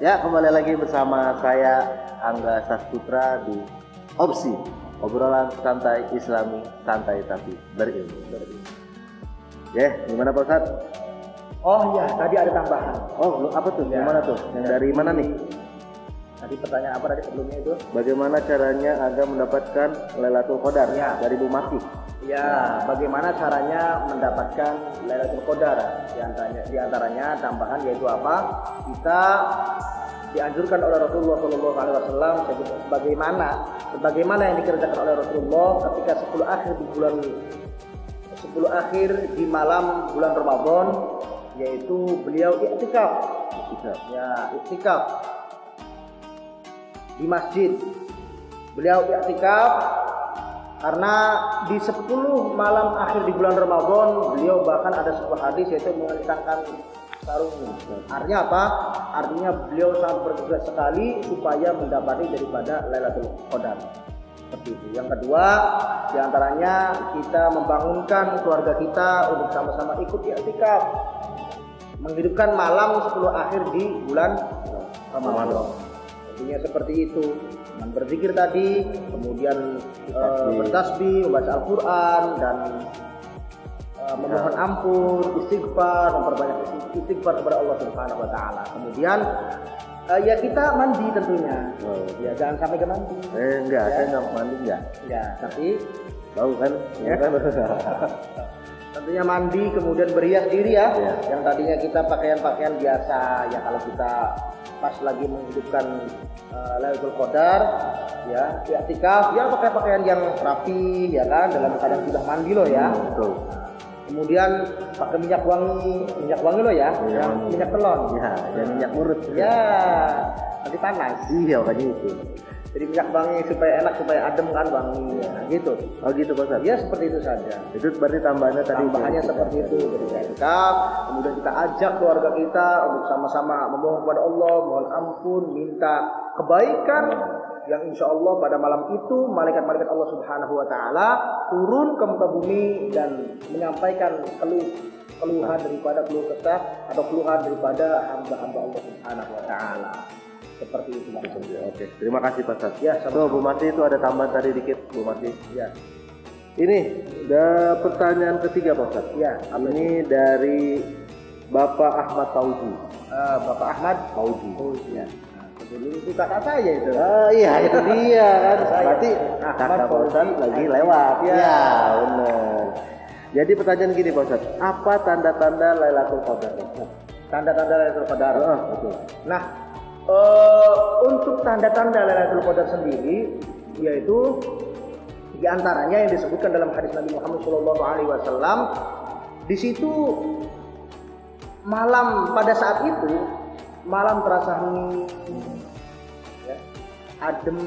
Ya, kembali lagi bersama saya Angga Sasputra di Opsi, obrolan santai Islami, santai tapi berilmu. Ya, gimana Pak Ustadz? Oh ya, tadi ada tambahan. Oh, apa tuh? Ya. Gimana tuh? Yang dari mana nih? Tadi pertanyaan apa tadi sebelumnya itu? Bagaimana caranya agar mendapatkan Lailatul Qadar? Ya. Dari Bu Maki. Ya, bagaimana caranya mendapatkan Lailatul Qadar? Di antaranya tambahan yaitu apa? Kita dianjurkan oleh Rasulullah SAW sebagaimana yang dikerjakan oleh Rasulullah ketika 10 akhir di malam bulan Ramadan, yaitu beliau iktikaf. Ya, iktikaf di masjid. Beliau iktikaf karena di 10 malam akhir di bulan Ramadan beliau bahkan ada sebuah hadis yaitu mengencangkan sarung. Artinya apa? Artinya beliau sangat bergegas sekali supaya mendapati daripada Lailatul Qadar. Seperti itu. Yang kedua, diantaranya kita membangunkan keluarga kita untuk sama-sama ikut iktikaf, menghidupkan malam 10 akhir di bulan Ramadan. Intinya seperti itu. Dengan berzikir tadi, kemudian bertasbih, membaca Al-Quran dan memohon ampun, istighfar, memperbanyak istighfar kepada Allah Subhanahu wa taala. Kemudian ya kita mandi tentunya. Ya jangan sampai ke mandi. Enggak, ya. saya enggak mandi enggak. Ya, tapi Bau kan? Ya. Tentunya mandi, kemudian berhias diri ya. Yang tadinya kita pakaian-pakaian biasa, ya kalau kita pas lagi menghidupkan Lailatul Qadar, ya i'tikaf, ya pakai pakaian yang rapi, ya kan, dalam keadaan sudah mandi loh ya. Betul. Kemudian pakai minyak wangi loh ya, minyak telon. Ya, dan minyak murut. Ya, nanti panas. Iya, makanya itu. Jadi minyak wangi supaya enak, supaya adem kan wangi. Nah, gitu. Oh gitu Pak Ustadz? Ya seperti itu saja. Itu berarti tambahannya tadi. Tambahannya seperti itu. Jadi iktikaf, kemudian kita ajak keluarga kita untuk sama-sama memohon kepada Allah, mohon ampun, minta kebaikan, yang insya Allah pada malam itu malaikat-malaikat Allah Subhanahu wa taala turun ke muka bumi dan menyampaikan keluhan daripada keluh kesah atau keluhan daripada hamba-hamba Allah Subhanahu wa taala. Seperti itu maksudnya. Oke, terima kasih Pak Ustadz. Ya, so, Bu Mati itu ada tambahan tadi dikit, Bu Mati. Ya. Ini udah pertanyaan ketiga Pak Ustadz. Ya, ini dari Bapak Ahmad Fauzi. Bapak Ahmad Fauzi. Ya. Dulu itu kakak saya itu. Iya itu dia kan. Berarti Ahmad kakak Pak Ustadz lagi lewat. Ya, benar. Jadi pertanyaan gini Pak Ustadz, apa tanda-tanda Lailatul Qadar? Tanda-tanda Lailatul Qadar. Betul. Nah, untuk tanda-tanda Lailatul Qadar sendiri, yaitu diantaranya yang disebutkan dalam hadis Nabi Muhammad SAW, di situ malam pada saat itu malam terasa hening, ya, adem,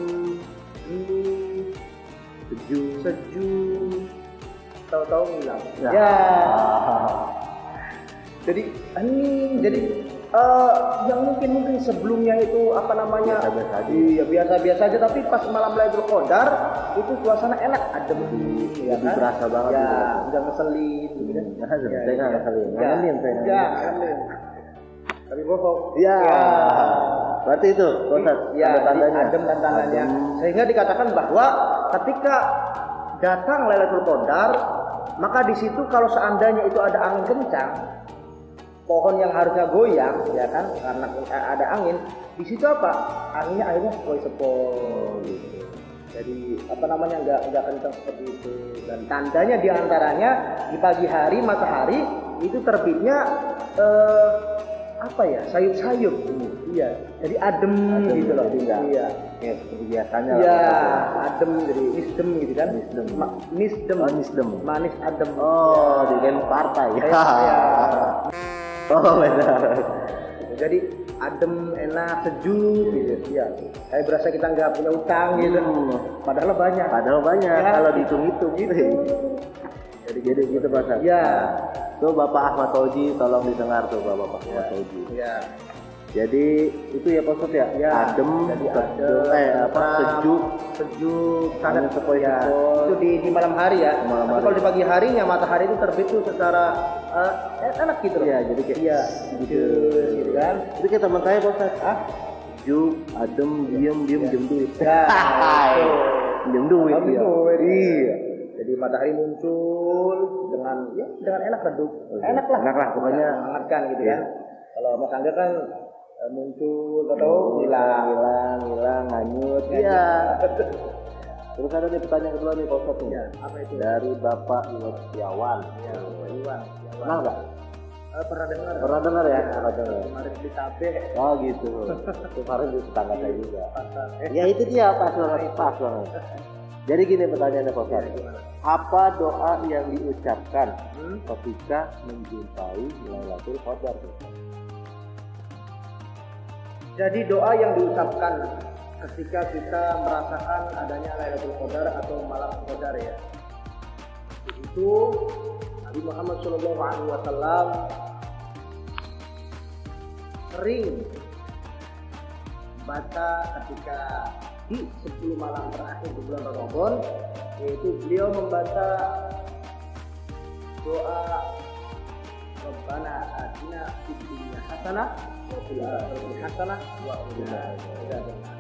sejuk, tahu-tahu hilang. Ya. Jadi hening, jadi yang mungkin sebelumnya itu apa namanya? Biasa-biasa aja, tapi pas malam Lailatul Qadar itu suasana enak, adem, ya kan? Berasa banget. Ya, enggak ngeselin gitu. Saya enggak ngeselin. Ngangenin saya. Ya, ngangenin. Tapi bohong. Ya. Berarti itu, Ustaz. Ya, tanda-tandanya. adem dan tandanya. Sehingga dikatakan bahwa ketika datang Lailatul Qadar, maka di situ kalau seandainya itu ada angin kencang, pohon yang harusnya goyang, ya kan, karena ada angin, di situ apa? Anginnya akhirnya sepoi-sepoi. Gitu. Jadi apa namanya nggak kencang seperti itu. Dan tandanya diantaranya di pagi hari matahari itu terbitnya apa ya, sayup-sayup. Iya, jadi adem gitu loh. Iya. Kayak seperti biasanya. Iya, adem, jadi misdem gitu kan. Misdem. Manis adem. Oh, di dalam partai. Ya. Oh, benar. Jadi adem, enak, sejuk gitu. Iya. Kayak berasa kita nggak punya utang gitu. Padahal banyak. Ya. Kalau dihitung-hitung gitu. Jadi gitu Pak. Iya. Tuh Bapak Ahmad Fauzi, tolong didengar tuh Bapak Ahmad Fauzi. Iya. Jadi itu ya Pak Ustadz ya, Ya, adem, jadi sejuk, tenang, sejuk, sangat angin sepoi-sepoi. ya, itu di malam hari ya. Malam Tapi hari. kalau di pagi harinya matahari itu terbit tuh secara enak gitu loh. Iya, jadi kayak Iya, gitu. gitu kan. Itu kayak teman saya Pak Ustadz, sejuk, adem, diem duit. Ya, itu. Diem duit. Diem Iya. duit. Iya. Jadi matahari muncul dengan enak redup. Enak lah. Enak lah, pokoknya. Menghangatkan gitu Iya. kan. Kalau Mas Angga kan muncul atau hilang. hilang, hanyut. Iya. Terus ada nih pertanyaan kedua nih Pak Ustadz nih. Ya, apa itu? Dari Bapak Iwan Setiawan. Ya, Iwan. Kenal nggak? Pernah dengar? Pernah dengar ya? Pernah dengar. Kemarin di tabe. Oh gitu. Kemarin di tetangga saya juga. Pasar. Ya itu dia pas banget. Jadi gini pertanyaannya Pak Ustadz. Gimana? Apa doa yang diucapkan Hmm? ketika menjumpai Lailatul Qadar? Jadi doa yang diucapkan ketika kita merasakan adanya Lailatul Qadar atau malam Qadar ya. Itu Nabi Muhammad SAW sering baca ketika di 10 malam terakhir di bulan Ramadan, yaitu beliau membaca doa Rabbana atina fid dunya hasanah wa fil akhirati hasanah wa qina adzabannar.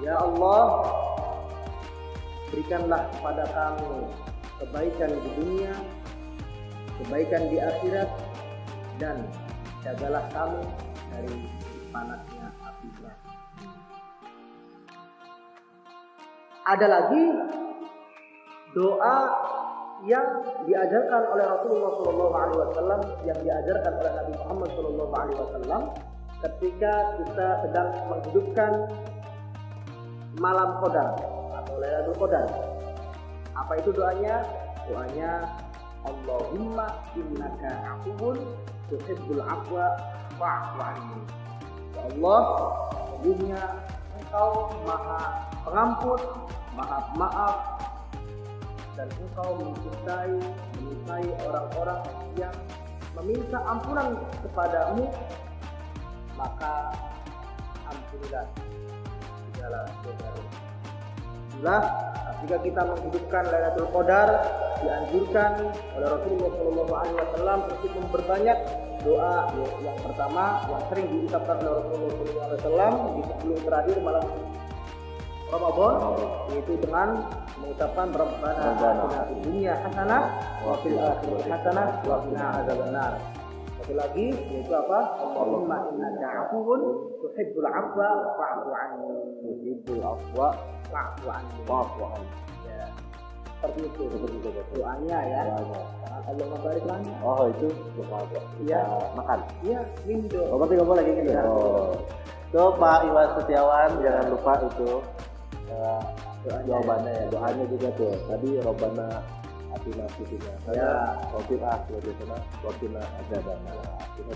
Ya Allah, berikanlah kepada kami kebaikan di dunia, kebaikan di akhirat, dan jagalah kami dari panasnya api neraka. Ada lagi doa yang diajarkan oleh Rasulullah SAW, yang diajarkan oleh Nabi Muhammad SAW ketika kita sedang menghidupkan malam Qadar atau Lailatul Qadar. Apa itu doanya? Doanya Allahumma innaka afuwun tuhibbul afwa fa'fu anni. Ya Allah, sesungguhnya Engkau Maha Pengampun, Maha Pemaaf, dan Engkau menyukai orang-orang yang meminta ampunan kepadamu, maka ampunilah segala dosa-dosa. Itulah ketika kita menghidupkan Lailatul Qadar, dianjurkan oleh Rasulullah SAW untuk memperbanyak doa yang pertama yang sering diucapkan oleh Rasulullah SAW di sebelum terakhir malam Ramadan, yaitu dengan mengucapkan Rabbana atina fid dunya hasanah wa fil akhirati hasanah wa qina adzabannar. Satu lagi yaitu apa? Allahumma innaka afuwun tuhibbul afwa fa'fu anni. Tuhibbul afwa Fa'fu anni. fa'fu anni. Ya. Seperti itu doanya ya. Jangan Allah membarik lana. Oh itu doa Iya. makan. Iya, minum. Oh berarti nggak boleh kayak gitu. Iya. Oh. So Pak Iwan Setiawan jangan lupa itu jawabannya ya, doanya juga tuh. Tadi Robbana atina fid dunya Ya. hasanah wa fil akhirati hasanah wa qina adzabannar.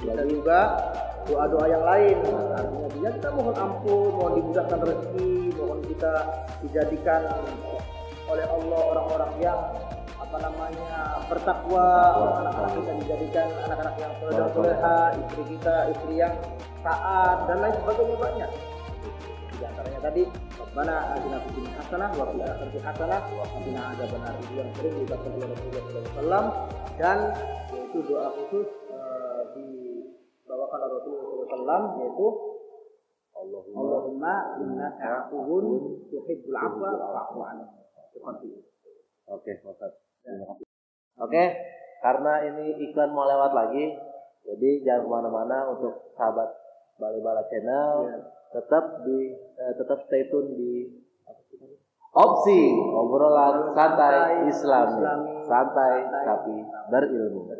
Dan juga doa-doa yang lain. Artinya dia kita mohon ampun, mohon dimudahkan rezeki, mohon kita dijadikan oleh Allah orang-orang yang bertakwa, anak-anak kita dijadikan anak-anak yang soleh dan soleha, istri kita istri yang taat dan lain sebagainya banyak. Di antaranya tadi Rabbana atina fid dunya hasanah wa fil akhirati hasanah wa qina adzabannar, itu yang sering diucapkan oleh Rasulullah SAW, dan yaitu doa khusus dibawakan oleh Rasulullah SAW, yaitu Allahumma innaka afuwun tuhibbul afwa fa'fu anni. Seperti itu. Oke, Ustaz. Terima kasih. Oke, karena ini iklan mau lewat lagi, jadi jangan kemana-mana untuk sahabat Bala Channel. Ya. Tetap stay tune di Opsi, obrolan santai Islami, santai tapi berilmu.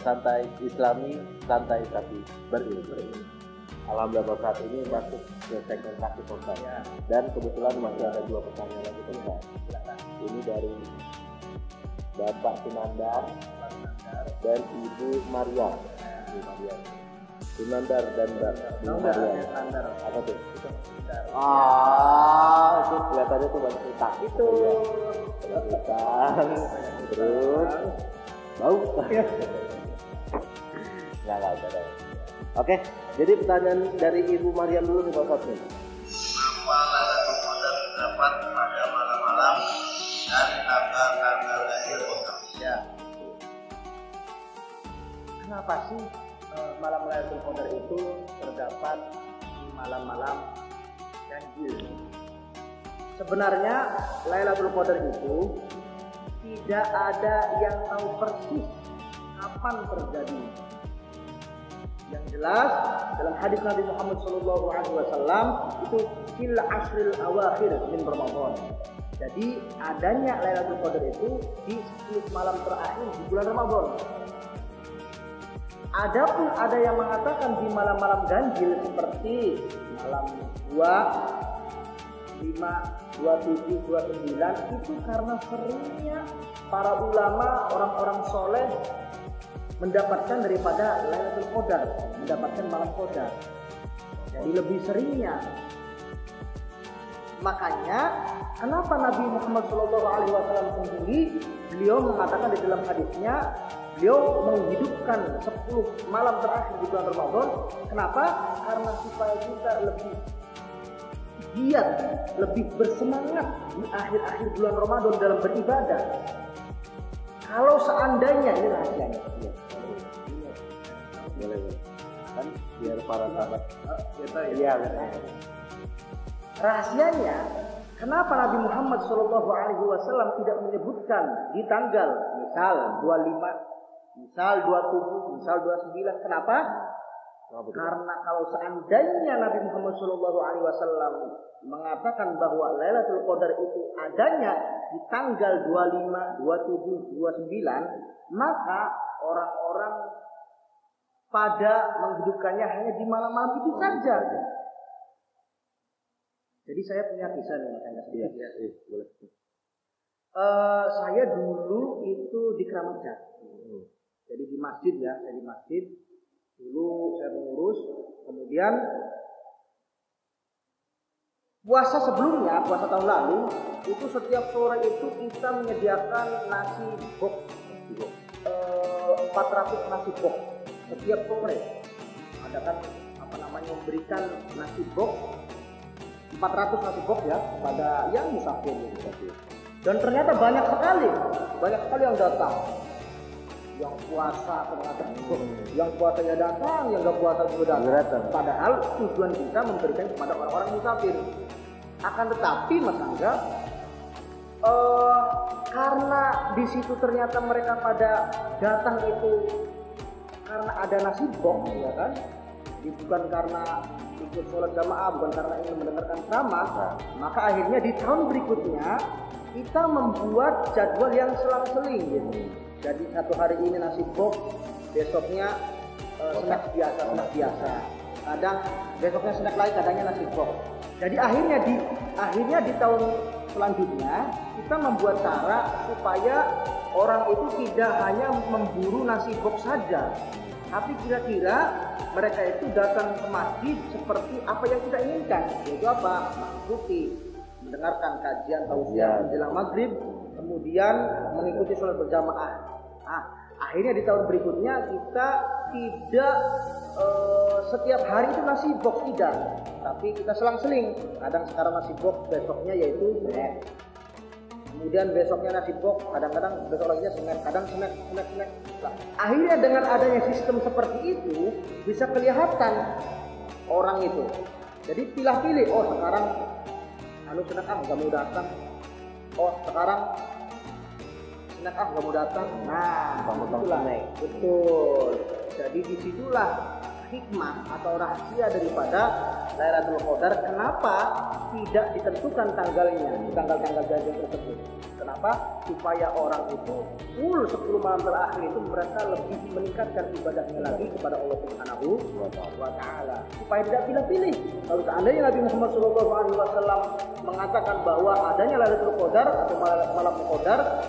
santai Islami, santai tapi berilmu. Alhamdulillah saat ini masuk ke segmentasi Ustaz. Ya. Dan kebetulan masih ada 2 pertanyaan lagi Ustaz. Ini dari Bapak Sinandar dan Ibu Maria. Sinandar dan Ibu Maria. Apa tuh? Itu kelihatannya tuh banyak utang. Itu. Banyak utang. Terus bau. Enggak ada. Oke, jadi pertanyaan dari Ibu Maria dulu nih Pak Ustaz. Kenapa Lailatul Qadar terdapat pada malam-malam dan tanggal-tanggal lahir Ustaz? Ya. Kenapa sih malam Lailatul Qadar itu terdapat di malam-malam ganjil? Sebenarnya Lailatul Qadar itu tidak ada yang tahu persis kapan terjadi. Yang jelas dalam hadis Nabi Muhammad SAW itu fil ashril awakhir min Ramadan. Jadi adanya Lailatul Qadar itu di 10 malam terakhir di bulan Ramadan. Adapun ada yang mengatakan di malam-malam ganjil seperti malam 2, 5, 27, 29 itu karena seringnya para ulama, orang-orang soleh mendapatkan daripada Lailatul Qadar, mendapatkan malam Qadar. Jadi lebih seringnya. Makanya kenapa Nabi Muhammad SAW sendiri beliau mengatakan di dalam hadisnya, beliau menghidupkan 10 malam terakhir di bulan Ramadan. Kenapa? Karena supaya kita lebih giat, lebih bersemangat di akhir-akhir bulan Ramadan dalam beribadah. Kalau seandainya ini rahasianya, boleh kan biar para sahabat iya betul. Rahasianya kenapa Nabi Muhammad SAW tidak menyebutkan di tanggal misal 25, misal 27, misal 29? Kenapa? Karena kalau seandainya Nabi Muhammad SAW mengatakan bahwa Lailatul Qadar itu adanya di tanggal 25, 27, 29, maka orang-orang pada menghidupkannya hanya di malam-malam itu saja. Jadi saya punya kisah nih, Iya, boleh. Saya dulu itu di Keramat Jati. Jadi di masjid ya, saya di masjid. Dulu saya mengurus, kemudian puasa sebelumnya, puasa tahun lalu, itu setiap sore itu kita menyediakan nasi box, 400 nasi box setiap sore. Ada kan memberikan nasi box 400 nasi box ya kepada yang musafir gitu. Dan ternyata banyak sekali yang datang. Yang puasa ternyata yang puasanya datang, yang nggak puasa juga datang. Padahal tujuan kita memberikan kepada orang-orang musafir. Akan tetapi Mas Angga, karena di situ ternyata mereka pada datang itu karena ada nasi box, ya kan? Bukan karena ikut sholat jamaah, bukan karena ingin mendengarkan ceramah. Maka akhirnya di tahun berikutnya kita membuat jadwal yang selang-seling gitu. Jadi satu hari ini nasi box, besoknya snack biasa. Kadang besoknya snack lain, kadangnya nasi box. Jadi akhirnya di tahun selanjutnya kita membuat cara supaya orang itu tidak hanya memburu nasi box saja, tapi kira-kira mereka itu datang ke masjid seperti apa yang kita inginkan, yaitu apa? Mengikuti, mendengarkan kajian tausiah menjelang maghrib, kemudian mengikuti sholat berjamaah. Nah, akhirnya di tahun berikutnya kita tidak setiap hari itu nasi box, tidak, tapi kita selang-seling. Kadang sekarang nasi box, besoknya yaitu snack. Kemudian besoknya nasi box, kadang-kadang besok lagi snack, kadang snack. Nah, akhirnya dengan adanya sistem seperti itu bisa kelihatan orang itu. Jadi pilih-pilih. Oh sekarang snack nggak mau datang. Oh sekarang snack nggak mau datang. Nah, itulah. Betul. Jadi disitulah hikmah atau rahasia daripada Lailatul Qadar, kenapa tidak ditentukan tanggalnya, tanggal-tanggal ganjil tersebut. Kenapa? Supaya orang itu full 10 malam terakhir itu mereka lebih meningkatkan ibadahnya lagi kepada Allah Subhanahu wa Ta'ala. Supaya tidak pilih-pilih. Kalau seandainya Nabi Muhammad SAW mengatakan bahwa adanya Lailatul Qadar atau malam Qadar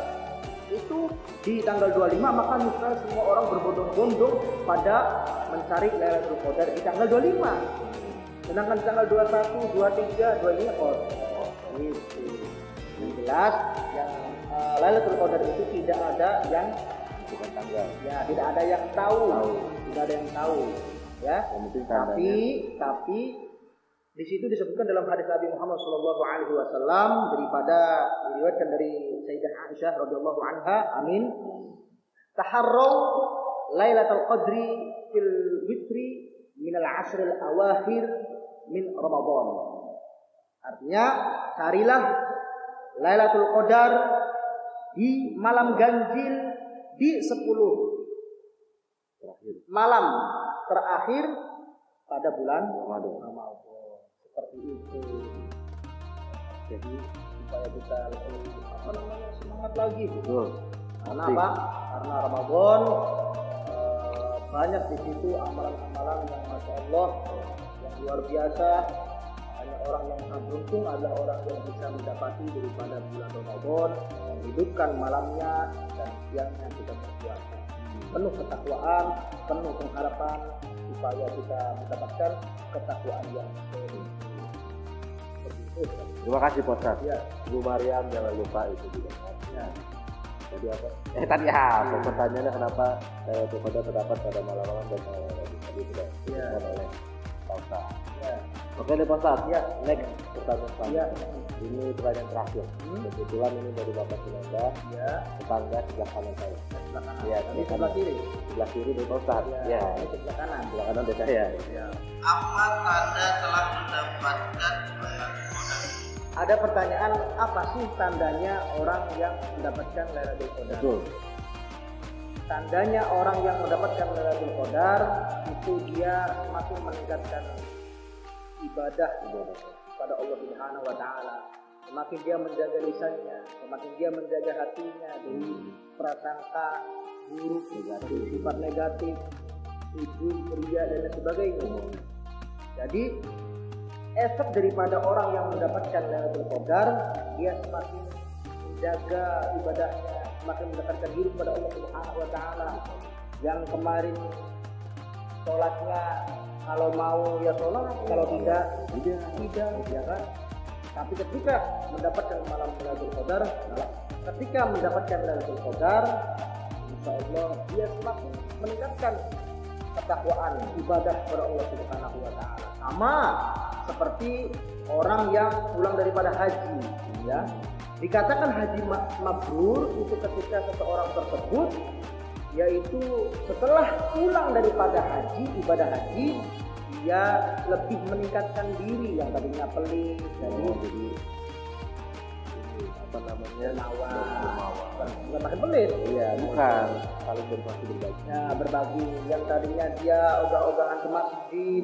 itu di tanggal 25, maka niscaya semua orang berbondong-bondong pada mencari Lailatul Qadar di tanggal 25. Sedangkan di tanggal 21, 23, 25 gitu. Yang jelas yang Lailatul Qadar itu tidak ada yang bukan tanggal. Ya, tidak ada yang tahu. Tidak ada yang tahu. Ya. Tapi di situ disebutkan dalam hadis Nabi Muhammad SAW daripada diriwayatkan dari Sayyidah Aisyah radhiyallahu anha, amin. Taharraw Lailatul Qadri fil witri min al-ashr al-awakhir min Ramadan. Artinya, carilah Lailatul Qadar di malam ganjil di 10 malam terakhir pada bulan Ramadan. Seperti itu. Jadi supaya kita lebih semangat lagi. Betul. Karena apa? Karena Ramadan banyak di situ amalan-amalan yang masya Allah yang luar biasa. Hanya orang yang sangat beruntung adalah orang yang bisa mendapati daripada bulan Ramadan, menghidupkan malamnya dan siangnya kita berpuasa. Penuh ketakwaan, penuh pengharapan supaya kita mendapatkan ketakwaan yang serius. Terima kasih Pak Ustaz. Ya. Ibu Maryam jangan lupa itu juga. Ya. Tadi apa? Tadi apa? Pertanyaannya kenapa Lailatul Qadar terdapat pada malam-malam dan tadi sudah disebutkan oleh Pak Ustaz. Ya. Oke deh Pak Ustaz. Ya. Next pertanyaan. Ya. Ini pertanyaan terakhir. Kebetulan ini dari Bapak Sinanda. Ya. Tetangga sebelah kanan saya. Sebelah kanan. Ya, Ini sebelah kiri. Sebelah kiri dari Pak Ustaz. Ya. Ini sebelah kanan. Sebelah kanan dari saya. Ya. Apa tanda telah mendapatkan Lailatul Qadar? Ada pertanyaan, apa sih tandanya orang yang mendapatkan Lailatul Qadar? Betul. Tandanya orang yang mendapatkan Lailatul Qadar itu dia semakin meningkatkan ibadah kepada Allah Subhanahu wa Ta'ala. Semakin dia menjaga lisannya, semakin dia menjaga hatinya dari prasangka buruk, sifat negatif, ujub, ria dan sebagainya. Jadi efek daripada orang yang mendapatkan Lailatul Qadar, dia semakin menjaga ibadahnya, semakin mendekatkan diri kepada Allah Subhanahu wa Ta'ala. Yang kemarin sholatnya kalau mau ya sholat, kalau tidak, ya kan? Tapi ketika mendapatkan malam Lailatul Qadar, ketika mendapatkan Lailatul Qadar, insya Allah dia semakin meningkatkan ketakwaan ibadah kepada Allah Subhanahu wa Ta'ala. Sama seperti orang yang pulang daripada haji, ya. Dikatakan haji mabrur itu ketika seseorang tersebut yaitu setelah pulang daripada haji, ibadah haji, dia lebih meningkatkan diri yang tadinya pelit, jadi apa namanya? bukan makin pelit. Iya, bukan. Saling berbagi. Ya, berbagi. Yang tadinya dia ogah-ogahan ke masjid,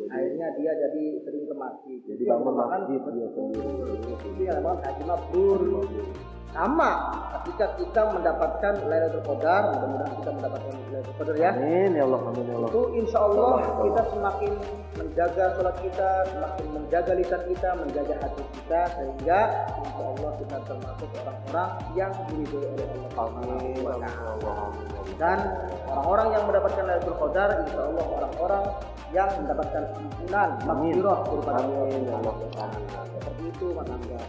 akhirnya dia jadi sering ke masjid. Jadi bangun masjid dia sendiri. Itu yang namanya haji mabrur. Sama ketika kita mendapatkan Lailatul Qadar, mudah-mudahan kita mendapatkan Lailatul Qadar ya. Amin ya Allah, amin ya Allah. Itu insya Allah kita semakin menjaga sholat kita, semakin menjaga lisan kita, menjaga hati kita, sehingga insya Allah kita termasuk orang-orang yang diridhoi oleh Allah Subhanahu wa Ta'ala. Dan orang-orang yang mendapatkan Lailatul Qadar, insya Allah orang-orang yang mendapatkan ampunan, maghfirah daripada Allah. Seperti itu Mas Angga.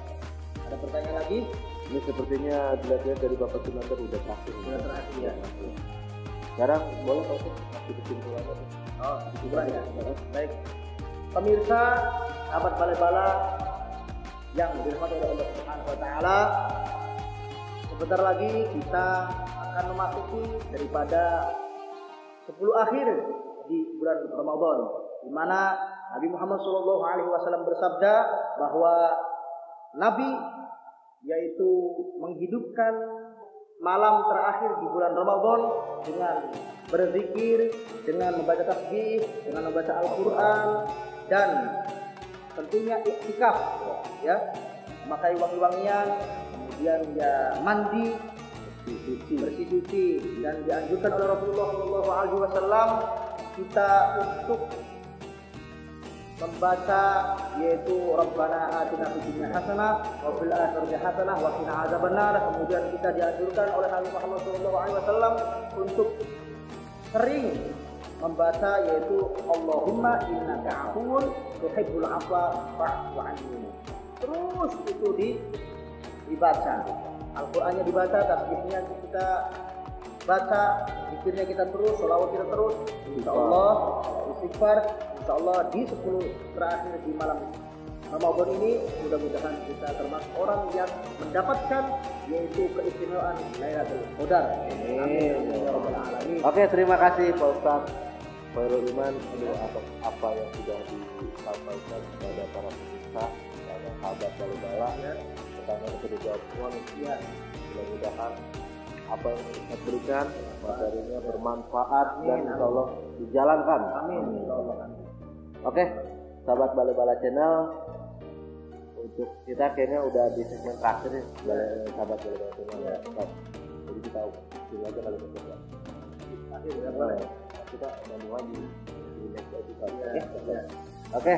Ada pertanyaan lagi? Ini sepertinya dilihat dari Bapak Sinanda udah terakhir. Sudah terakhir ya. Sekarang boleh Pak Ustaz kasih kesimpulannya? Oh, kesimpulan ya. Baik. Pemirsa, sahabat Bala-Bala yang dirahmati oleh Allah Subhanahu wa Ta'ala, sebentar lagi kita akan memasuki daripada 10 akhir di bulan Ramadan, di mana Nabi Muhammad SAW bersabda bahwa Nabi yaitu menghidupkan malam terakhir di bulan Ramadan dengan berzikir, dengan membaca tasbih, dengan membaca Al-Quran, dan tentunya iktikaf, ya, memakai wangi-wangian, kemudian ya mandi, bersih suci, dan dianjurkan oleh Rasulullah SAW kita untuk membaca yaitu Rabbana atina fid dunya hasanah wa fil akhirati hasanah wa qina adzabannar. Kemudian kita dianjurkan oleh Nabi Muhammad SAW untuk sering membaca yaitu Allahumma innaka afuwun tuhibbul afwa fa'fu anni. Terus itu dibaca. Al-Qur'annya dibaca, tasbihnya kita baca, zikirnya kita terus, sholawat kita terus. Insyaallah istighfar, insyaallah di 10 terakhir di malam Ramadan ini mudah-mudahan kita termasuk orang yang mendapatkan yaitu keistimewaan Lailatul Qadar. Amin ya rabbal alamin. Oke, terima kasih Pak Ustaz Khairul Iman atas apa yang sudah disampaikan kepada para pemirsa, kepada sahabat Balibala. Pertanyaan itu dijawab semua. Ya, mudah-mudahan apa yang kita berikan materinya bermanfaat dan insyaallah dijalankan. Amin. Oke, sahabat Balibala Channel, untuk kita kayaknya udah di segmen terakhir nih, sahabat Balibala Channel ya. Jadi kita pilih aja kali ini. Akhir ya, kita ngomong lagi di next episode. Oke,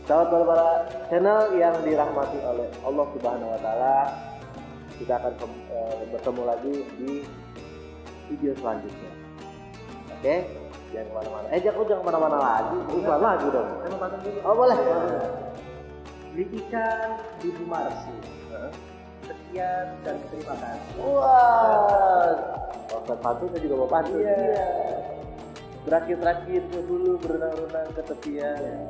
sahabat Balibala Channel yang dirahmati oleh Allah Subhanahu Wa Taala, kita akan bertemu lagi di video selanjutnya. Oke, jangan kemana-mana. Jangan kemana-mana lagi. Iklan lagi dong. Oh boleh. Beli ikan di Bumarsi. Sekian dan terima kasih. Wah, Ustaz Patunya juga mau pantun. Iya. Terakhir dulu berenang-renang ke tepian.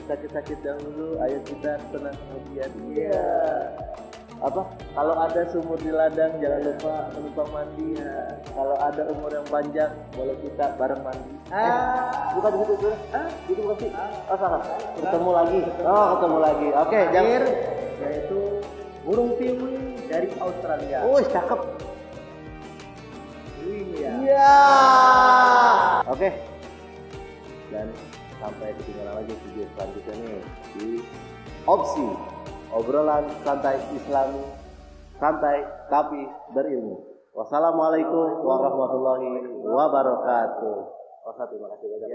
Sakit-sakit dahulu, ayo kita tenang kemudian. Iya. Apa? Kalau ada sumur di ladang jangan lupa menumpang mandi. Kalau ada umur yang panjang boleh kita bareng mandi. Bukan begitu tuh? Gitu bukan sih? Oh salah. Ketemu lagi. Ketemu lagi. Oke, terakhir yaitu burung piwi dari Australia. Cakep. Ini ya. Iya. Oke. Dan sampai ketinggalan lagi video selanjutnya nih di Opsi. Obrolan santai Islami, santai tapi berilmu. Wassalamualaikum warahmatullahi wabarakatuh. Terima kasih banyak.